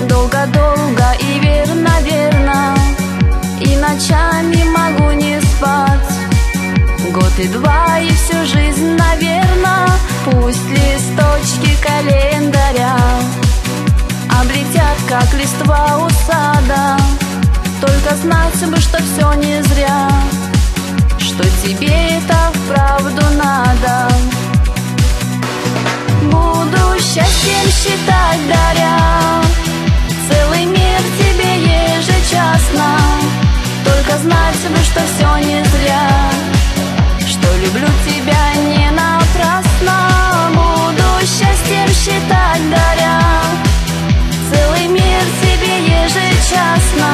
долго-долго и верно, и ночами могу не спать. Год и два, и всю жизнь, наверно, пусть листочки календаря облетят, как листва у сада. Только знать бы, что все не зря, что тебе это вправду надо. Буду счастьем считать, даря целый мир тебе ежечасно. Только знать бы, что все не зря, что люблю тебя не напрасно. Буду счастьем считать, даря целый мир тебе ежечасно.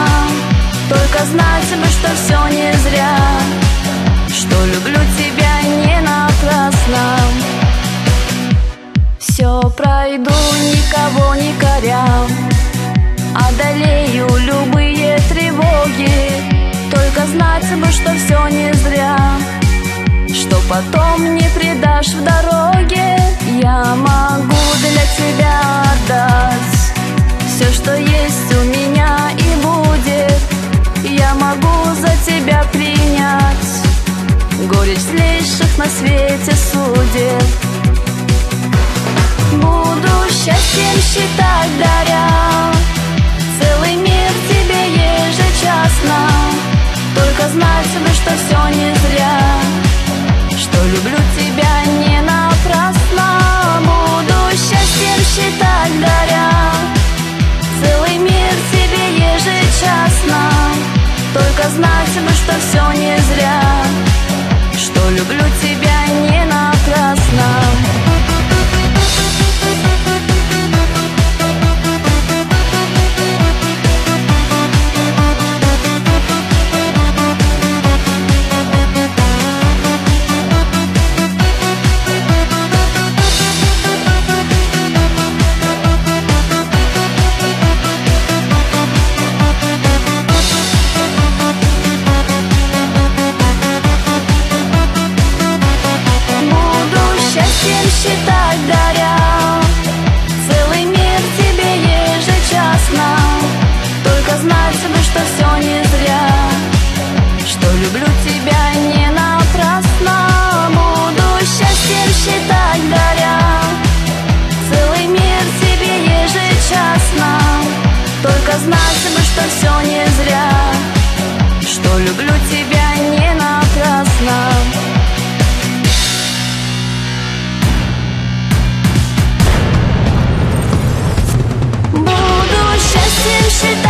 Только знать бы, что все не зря, что люблю тебя не напрасно. Все пройду, никого не коря, одолею любые тревоги. Только знать бы, что все не зря, что потом не предашь в дороге. Я могу для тебя отдать все, что есть у меня и будет. Я могу за тебя принять горечь злейших на свете судеб. Буду счастьем считать, даря целый мир тебе ежечасно. Только знать бы, что все не зря, что люблю тебя не напрасно. Буду счастьем считать, даря целый мир тебе ежечасно. Только знать бы, что все не зря, что люблю тебя не напрасно. Считать, даря целый мир тебе ежечасно. Только знать бы, что все не зря, что люблю тебя не напрасно. Буду счастьем считать, даря целый мир тебе ежечасно. Только знать бы, что все не зря, что люблю тебя не напрасно. Считать